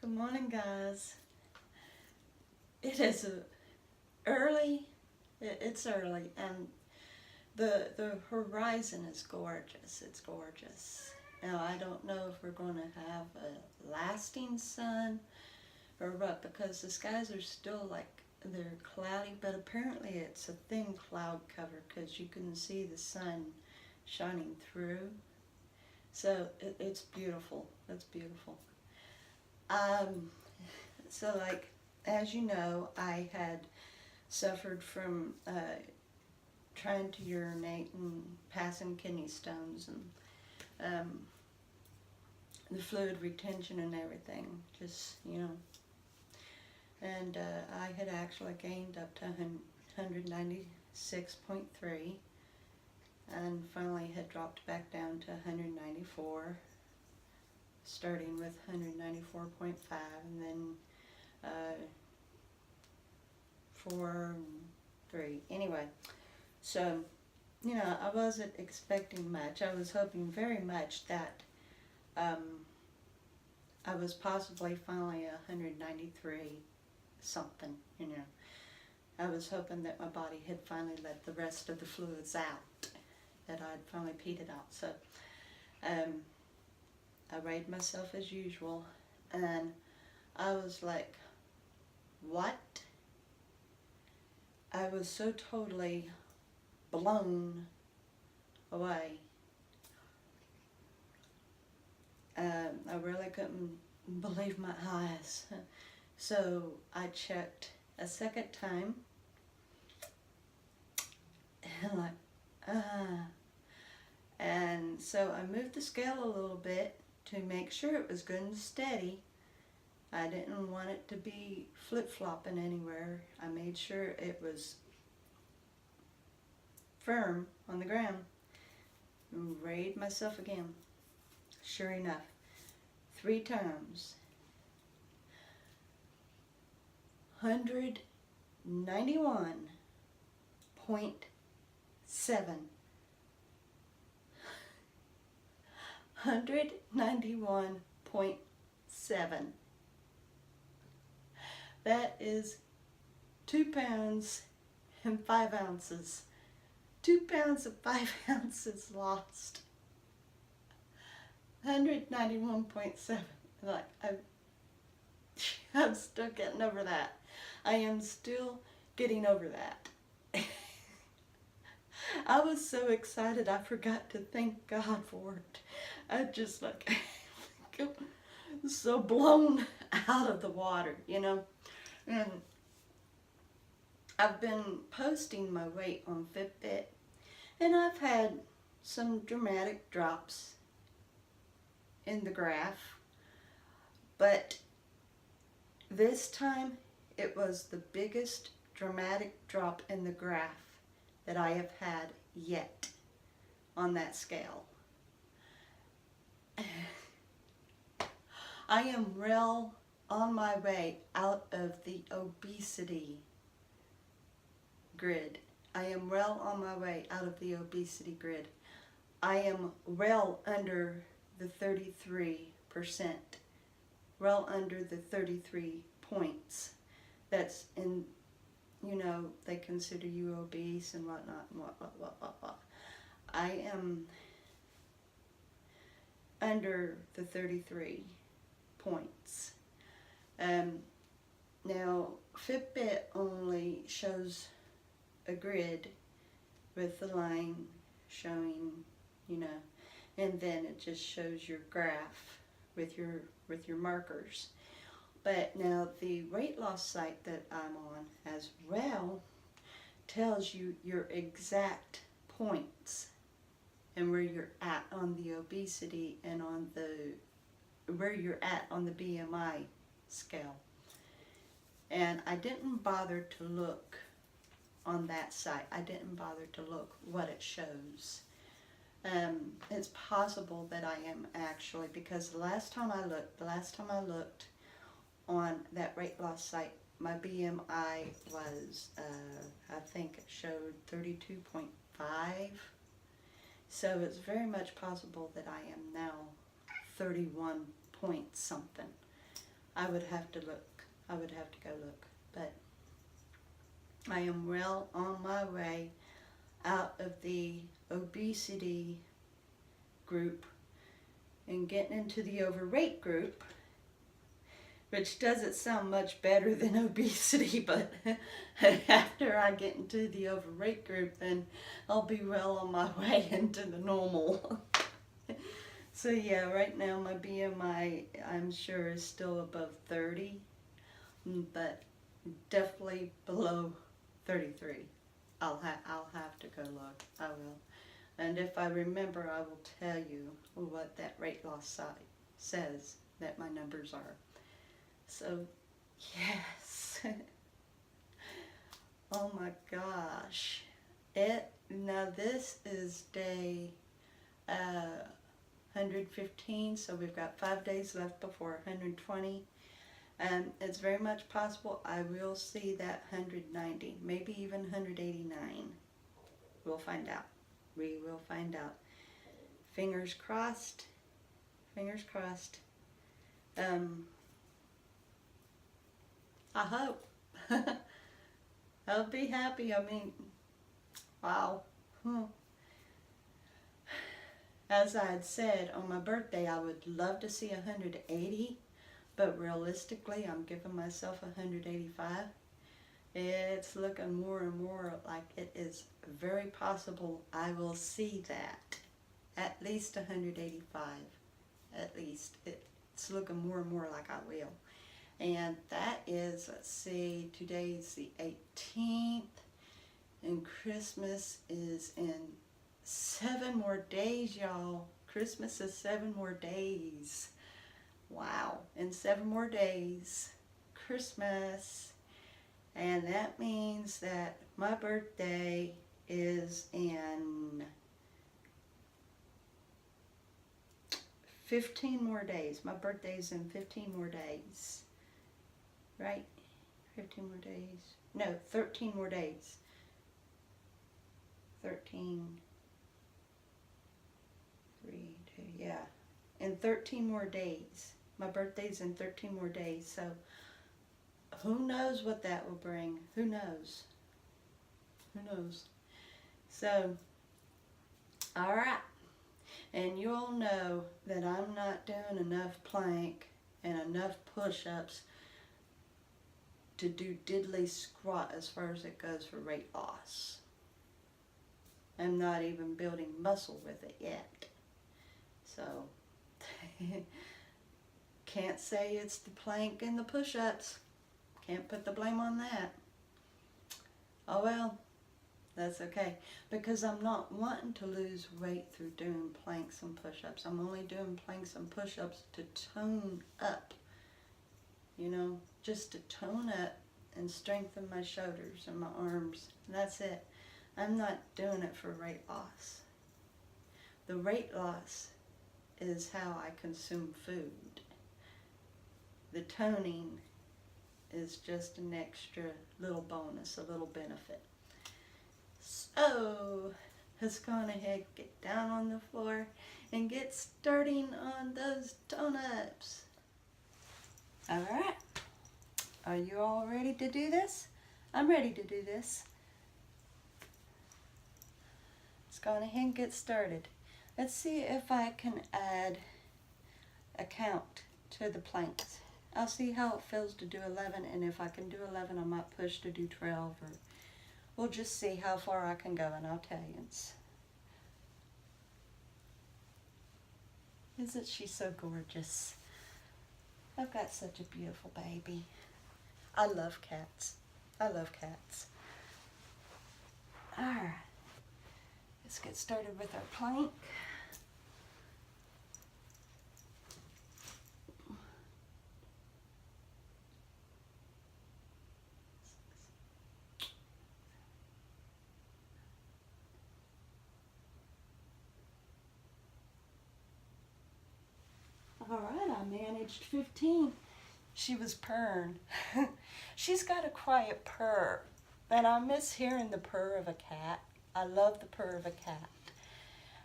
Good morning, guys. It is early. It's early, and the horizon is gorgeous. It's gorgeous. Now I don't know if we're going to have a lasting sun or what, because the skies are still like they're cloudy, but apparently it's a thin cloud cover because you can see the sun shining through. So it's beautiful. It's beautiful. Um, so like, as you know, I had suffered from trying to urinate and passing kidney stones and the fluid retention and everything, just, and I had actually gained up to 196.3 and finally had dropped back down to 194, starting with 194.5 and then 4 and 3. Anyway, so, I wasn't expecting much. I was hoping very much that I was possibly finally 193 something, I was hoping that my body had finally let the rest of the fluids out, that I'd finally peed it out. So I weighed myself as usual, and I was like, what? I was so totally blown away. I really couldn't believe my eyes. So I checked a second time, and and so I moved the scale a little bit to make sure it was good and steady. I didn't want it to be flip-flopping anywhere. I made sure it was firm on the ground and weighed myself again. Sure enough, 3 times. 191.7. 191.7. That is 2 pounds and 5 ounces. 2 pounds and 5 ounces lost. 191.7. Like, I'm still getting over that. I am still getting over that. I was so excited I forgot to thank God for it. I just like so blown out of the water, And I've been posting my weight on Fitbit, and I've had some dramatic drops in the graph, but this time it was the biggest dramatic drop in the graph that I have had yet on that scale. I am well on my way out of the obesity grid. I am well on my way out of the obesity grid. I am well under the 33%, well under the 33 points. That's in, they consider you obese and whatnot and what. I am under the 33 points. Now, Fitbit only shows a grid with the line showing, and then it just shows your graph with your markers. But now the weight loss site that I'm on as well tells you your exact points and where you're at on the obesity and on where you're at on the BMI scale. And I didn't bother to look on that site. I didn't bother to look what it shows. It's possible that I am actually, because the last time I looked on that weight loss site, my BMI was, I think it showed 32.5. So it's very much possible that I am now 31 point something. I would have to look. I would have to go look. But I am well on my way out of the obesity group and getting into the overweight group, which doesn't sound much better than obesity, but after I get into the overweight group, then I'll be well on my way into the normal. So yeah, right now my BMI, I'm sure, is still above 30, but definitely below 33. I'll have to go look. I will. And if I remember, I will tell you what that weight loss site says that my numbers are. So, yes. Oh my gosh. Now this is day 115, so we've got 5 days left before 120. And it's very much possible I will see that 190, maybe even 189. We'll find out. We will find out. Fingers crossed. Fingers crossed. I hope. I'll be happy. I mean, wow. As I had said, on my birthday, I would love to see 180, but realistically, I'm giving myself 185. It's looking more and more like it is very possible I will see that. At least 185. At least. It's looking more and more like I will. And that is, let's see, today's the 18th, and Christmas is in 7 more days, y'all. Christmas is 7 more days. Wow. In 7 more days, Christmas. And that means that my birthday is in 15 more days. My birthday's in 15 more days. Right? 15 more days. No, 13 more days. 13, 3, 2, yeah. In 13 more days. My birthday's in 13 more days, so who knows what that will bring? Who knows? Who knows? So, alright. And you all know that I'm not doing enough plank and enough push-ups to do diddly squat as far as it goes for weight loss. I'm not even building muscle with it yet. So, can't say it's the plank and the push-ups. Can't put the blame on that. Oh well, that's okay. Because I'm not wanting to lose weight through doing planks and push-ups. I'm only doing planks and push-ups to tone up. You know, just to tone up and strengthen my shoulders and my arms. That's it. I'm not doing it for weight loss. The weight loss is how I consume food. The toning is just an extra little bonus, a little benefit. So, let's go on ahead, get down on the floor, and get starting on those tone-ups. Alright. Are you all ready to do this? I'm ready to do this. Let's go on ahead and get started. Let's see if I can add a count to the planks. I'll see how it feels to do 11, and if I can do 11, I might push to do 12, or we'll just see how far I can go, and I'll tell you. Isn't she so gorgeous? I've got such a beautiful baby. I love cats. I love cats. Alright, let's get started with our plank. Alright, I managed 15. She was purring. She's got a quiet purr, and I miss hearing the purr of a cat. I love the purr of a cat.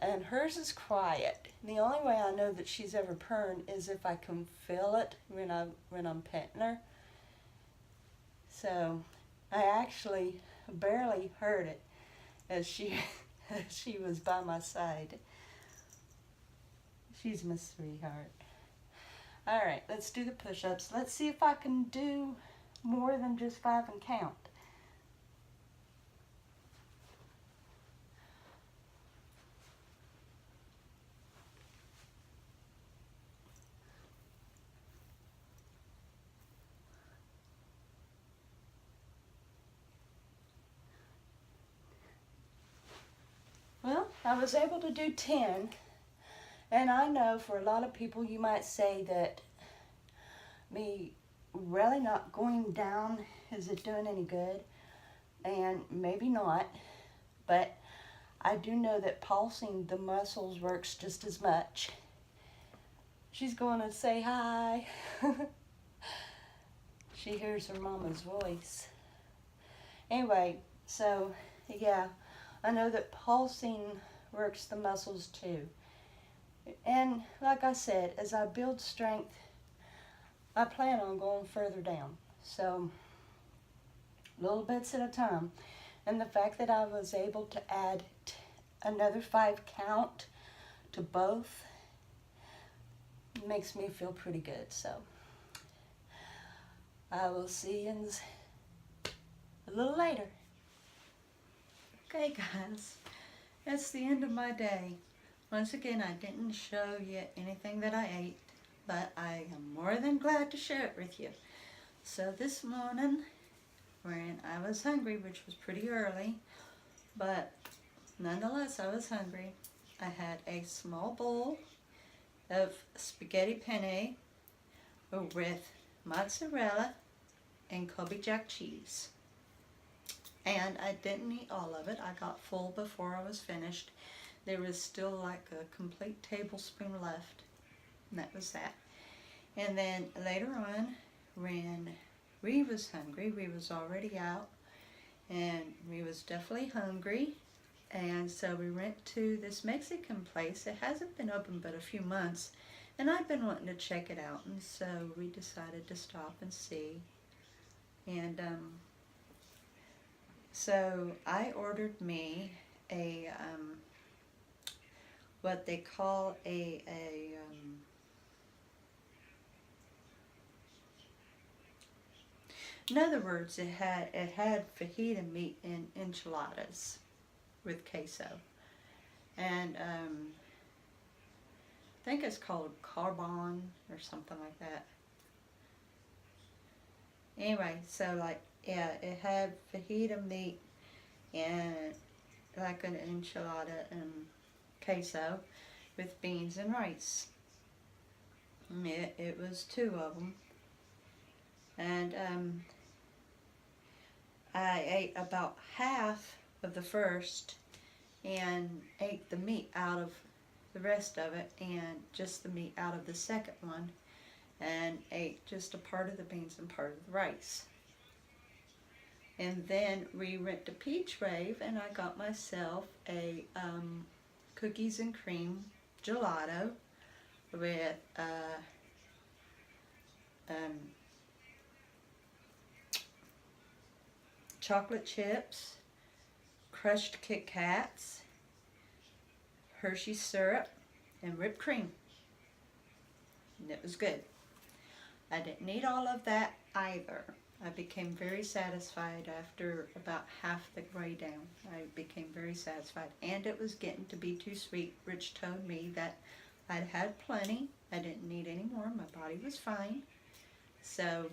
and hers is quiet. The only way I know that she's ever purring is if I can feel it when I'm petting her. So I actually barely heard it as she as she was by my side. She's my sweetheart. All right, let's do the push-ups. Let's see if I can do more than just 5 and count. Well, I was able to do 10, and I know for a lot of people you might say that me really not going down, is it doing any good? And maybe not, but I do know that pulsing the muscles works just as much. She's going to say hi. She hears her mama's voice. Anyway, so yeah, I know that pulsing works the muscles too. And like I said, as I build strength, I plan on going further down. So little bits at a time. And the fact that I was able to add another 5 count to both makes me feel pretty good. So I will see you a little later. Okay guys, that's the end of my day. Once again, I didn't show you anything that I ate, but I am more than glad to share it with you. So this morning, when I was hungry, which was pretty early, but nonetheless I was hungry, I had a small bowl of spaghetti penne with mozzarella and Colby Jack cheese. And I didn't eat all of it. I got full before I was finished. There was still like a complete tablespoon left, and that was that. And then later on, when we was hungry, we was already out, and we was definitely hungry, and so we went to this Mexican place. It hasn't been open but a few months, and I've been wanting to check it out, and so we decided to stop and see. And so I ordered me a what they call in other words, it had fajita meat and enchiladas with queso, and I think it's called carbon or something like that. Anyway, so like, yeah, it had fajita meat and like an enchilada and queso with beans and rice. It was 2 of them, and I ate about half of the first and ate the meat out of the rest of it and just the meat out of the second one, and ate just a part of the beans and part of the rice. And then we went to Peach Rave, and I got myself a cookies and cream gelato with chocolate chips, crushed Kit Kats, Hershey syrup, and whipped cream. And it was good. I didn't eat all of that either. I became very satisfied after about half the way down. I became very satisfied, and it was getting to be too sweet. Rich told me that I'd had plenty. I didn't need any more. My body was fine. So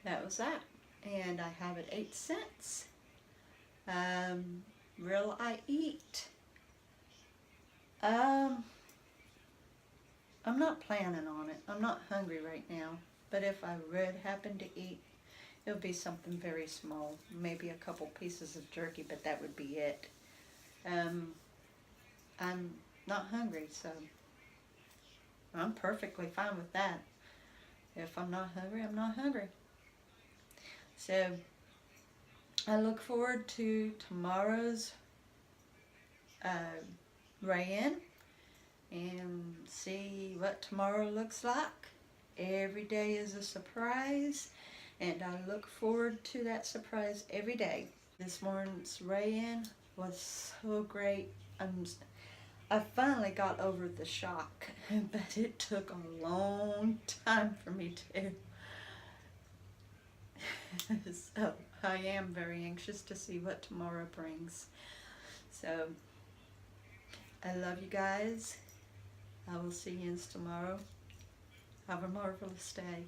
that was that. And I have it 8 cents. Will I eat? I'm not planning on it. I'm not hungry right now. But if I would happen to eat, it would be something very small. Maybe a couple pieces of jerky, but that would be it. I'm not hungry, so I'm perfectly fine with that. If I'm not hungry, I'm not hungry. So I look forward to tomorrow's ray in and see what tomorrow looks like. Every day is a surprise, and I look forward to that surprise every day. This morning's ray-in was so great. I finally got over the shock, but it took a long time for me to. So I am very anxious to see what tomorrow brings. So I love you guys. I will see you tomorrow. Have a marvelous day.